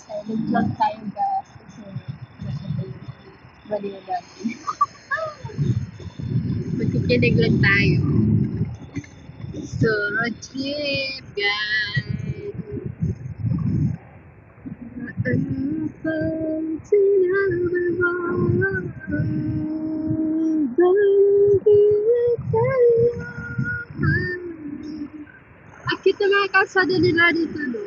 Silent lang tayo guys kasi baliw natin. Magkikinig lang tayo. Solo trip guys. Ano pang sinabi mo? Bakit tayo? Ang cute na mga kalsada nila dito, no?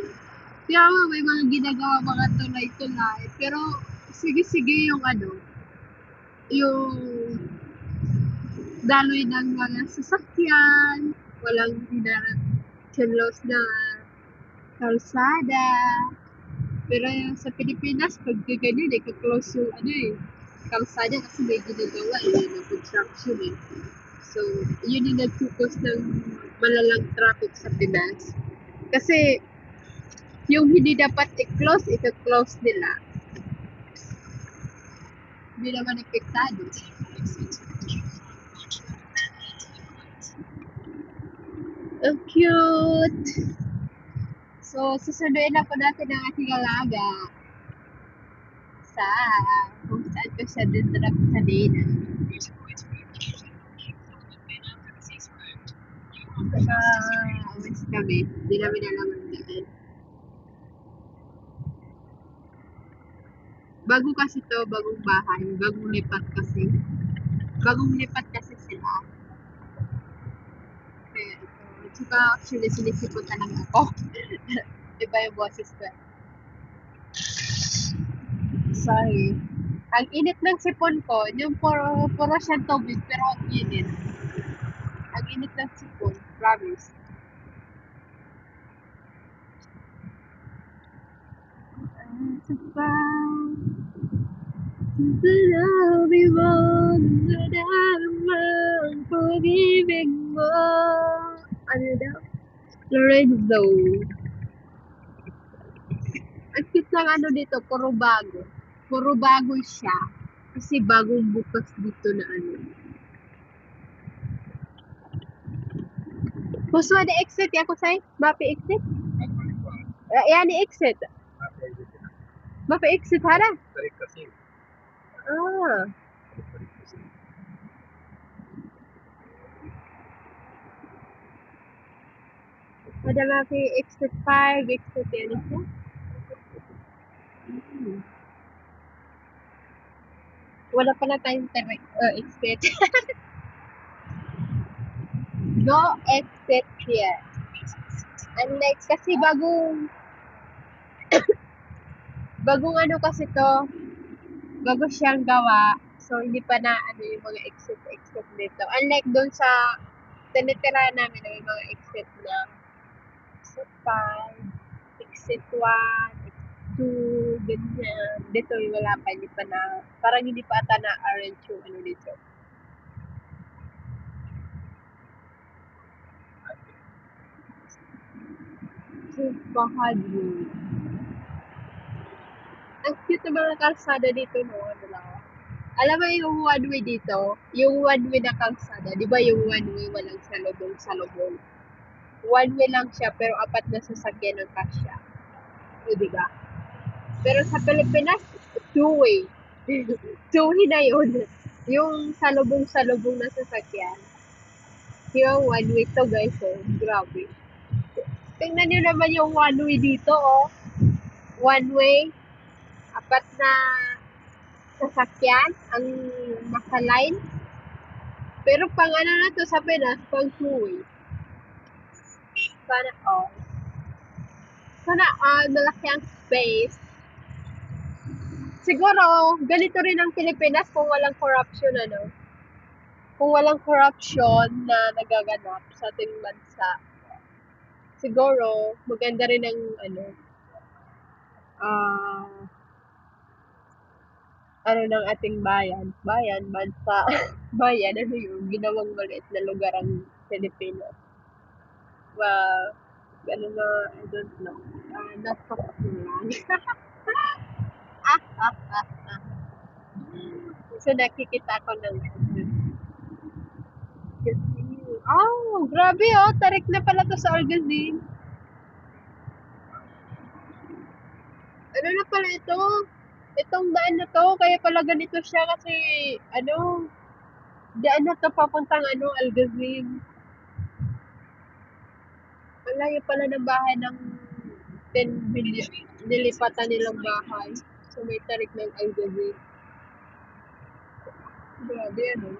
Kaya nga may mga ginagawa mga tulay-tulay. Pero sige-sige yung yung daloy ng mga sasakyan. Walang kilos na kalsada. Pero sa Pilipinas, pag ganyan, close yung kalsada kasi may ginagawa ng construction eh. So, yun yung nag-focus ng malalang traffic sa Pinas. Kasi, yung hindi dapat i-close, ika-close nila. Hindi naman epektado. Ang cute! So, susunduin na po natin ang ating alaga sa kung saan ko siya dinrap kanina. Saka, awas kami. Hindi namin alam ang daan. Bago kasi to, bagong bahay. Bagong lipat kasi. Bagong lipat kasi sila. Kaya ito. Saka actually sinisiputan lang ako. Iba yung boses ko. Sorry. Ang init ng sipon ko, yung puro siyang tubig, pero ang init. Ang init ng sipon, promise. Sinabi mo na damang pag-ibig mo. Ano daw? Lorenzo. Ang cute lang dito, puro bago. Puro bago siya. Kasi bagong bukas dito na Gusto na exit ya ko say? Mapi exit? Yan exit. Mapi exit hara? Ah. Ada mapi exit 5, exit yan siya. Wala pala tayong exit. No exit here. Unlike kasi bagong kasi to, bago siyang gawa. So, hindi pa na yung mga exit dito. Unlike doon sa tinitira namin may mga exit na exit 5, exit 1, exit 2, ganyan. Dito wala pa, hindi pa na, parang hindi pa ata na-arrange yung dito. Bahad yun. Ang cute ng mga kalsada dito, no? Alam mo yung one way dito, yung one way na kalsada, di ba yung one way walang salubong? One way lang siya, pero apat na sasakyan ng kasya. Di ba? Pero sa Pilipinas, two way. Two way na yun. Yung salubong na sasakyan. Yung one way to guys, grabe. Tingnan nyo naman yung one way dito, One way, apat na sasakyan ang naka-line. Pero pang na to sa Pinas, pang two-way. Sana malaki ang space. Siguro, ganito rin ang Pilipinas kung walang corruption, Kung walang corruption na nagaganap sa ating bansa. Siguro, maganda rin ang, ng ating bayan, bansa, bayan, yung ginawang maliit na lugar ang Pilipinas. Well, I don't know. Nasa ko lang. So, nakikita ko ng grabe tarik na pala to sa Orgazine. Ano na pala ito? Itong daan na 'to, kaya pala ganito siya kasi ano, daan na 'to papuntang ano, Algazin. Ang layo pala ng bahay ng 10 billion nilipatan nilang bahay. So, may tarik ng Algazin. Grabe ano.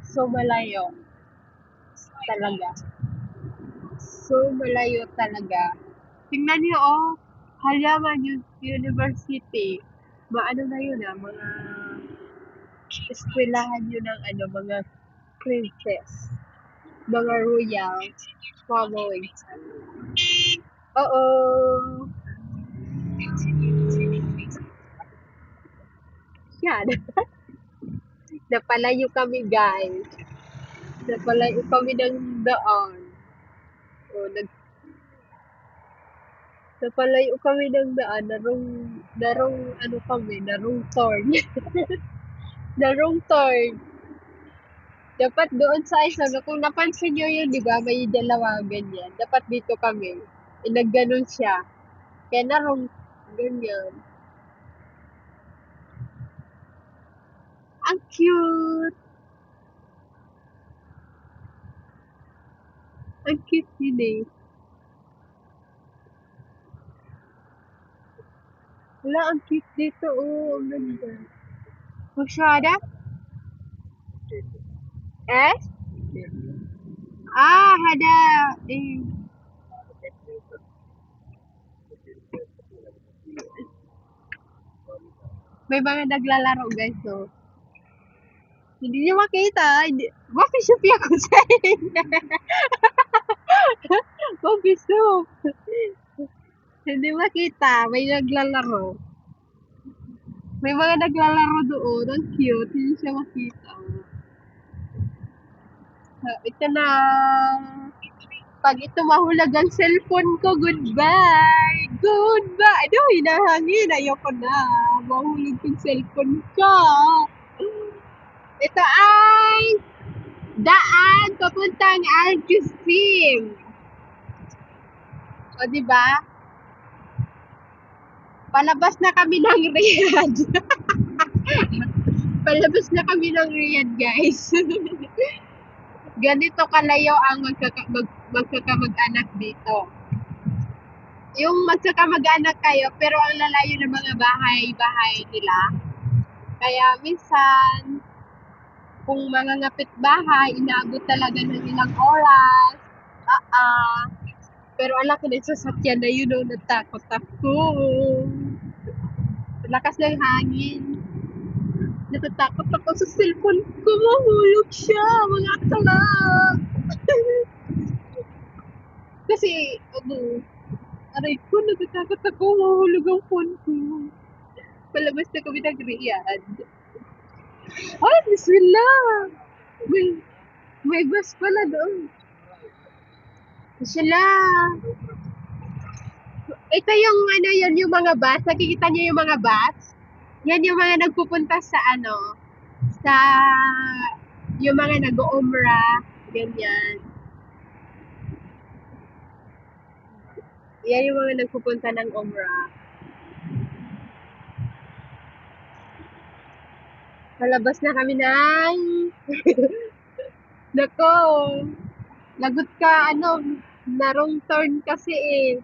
So, malayo talaga. So, malayo talaga. Tingnan niyo, oh. Halaman University. Maano na yun, mga eskwelahan yun ng ano, mga princess, mga royal family. Oo. Yan. Napalayo kami, guys. Napalayo kami ng daan. O, napalayo kami ng daan. Narong ano kami, narong turn. Narong turn. Dapat doon sa isa, kung napansin nyo yun, di ba, may dalawa ganyan. Dapat dito kami. Nagganon siya. Kaya narong ganyan. Ang cute! Ang cute yun eh. Wala, ang cute dito. Oh, ang ganda. Masyada? Eh? Hada. Eh. May mga naglalaro, guys, so. Hindi niyo makita. Mapisyopi ako sa inyo. Mapisyo. Hindi makita. May naglalaro. May mga naglalaro doon. Ang cute. Hindi siya makita. Ito na. Pag ito mahulog ang cellphone ko, goodbye. Goodbye. Ano, hinahangin. Ayoko na. Mahulog yung cellphone ko. Ito ay daan papuntang Alcazim. O, diba? Palabas na kami ng Riyadh. Palabas na kami ng Riyadh, guys. Ganito kalayo ang magkakamag-anak dito. Yung magkakamag-anak kayo, pero ang lalayo ng mga bahay-bahay nila. Kaya minsan, kung mga ngapit bahay, inaabot talaga ng ilang oras. Pero ang laki ng sasakyan na yun, natakot ako. Lakas ng hangin. Natatakot ako sa cellphone ko. Mahulog siya, mga akala. Kasi, aray ko, natatakot ako. Mahulog ang phone ko. Palabas na kami ng Riyadh. Ay, bismillah! May bus pala doon. Bismillah! Ito yung ano yun, yung mga bus. Nakikita niyo yung mga bus? Yan yung mga nagpupunta sa ano, sa yung mga nag-umrah, ganyan. Yan yung mga nagpupunta ng umrah. Palabas na kami ng Nako, lagot ka, ano, narong turn kasi eh.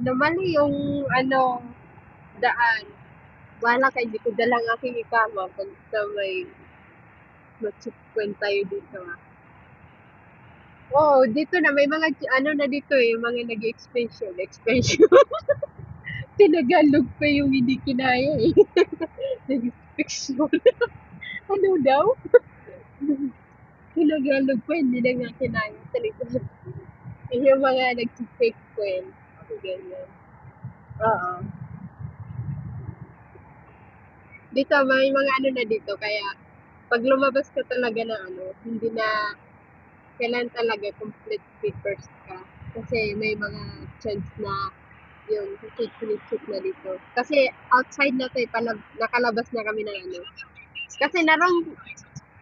Namali yung, ano, daan. Wala kayo, hindi ko dalang aking ikama pag sa may mag-checkpoint tayo dito ah. Oo, dito na, may mga, ano na dito eh, mga nag-expansion. Tinagalog pa yung hindi kinaya eh. Nag-expansion. Ano daw? Tinagalog pa, hindi na nga kinaya. Talaga. Yung mga nag-checkpoint. Ganyan. Oo. Dito, may mga ano na dito, kaya pag lumabas ka talaga na ano, hindi na, kailan talaga complete papers ka. Kasi may mga chance na yung check na dito. Kasi outside na to eh, nakalabas na kami ng ano. Kasi narong,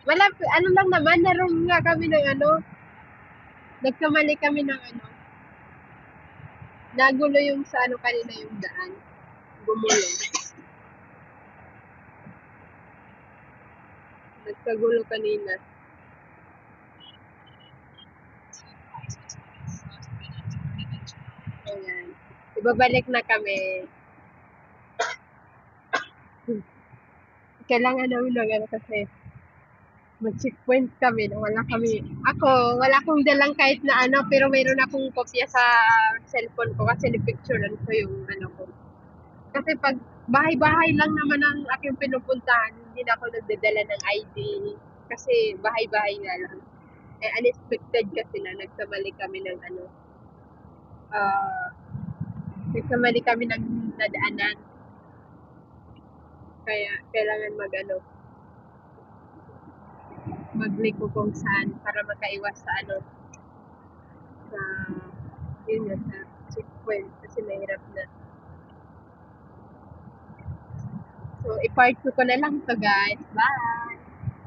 wala, ano lang naman, narong nga kami ng ano, nagkamali kami ng ano, Nagulo yung sa ano kanina yung daan. Gumulo. Nagkagulo kanina. Ayan. Ibabalik na kami. Kailangan namin ng ano kasi mag-checkpoint kami na wala kami. Ako, wala akong dalang kahit na ano, pero mayroon akong kopya sa cellphone ko kasi ni-picturean ko yung ano ko. Kasi pag bahay-bahay lang naman ang aking pinupuntahan, hindi na ako nagdadala ng ID. Kasi bahay-bahay nga lang. Eh, unexpected kasi na nagkamali kami ng ano, ah, nagkamali kami ng nadaanan. Kaya kailangan mag-ano, magliko kung saan para makaiwas sa ano, sa, yun nga, sa checkpoint kasi mahirap na. So, i-part 2 ko na lang to guys. Bye!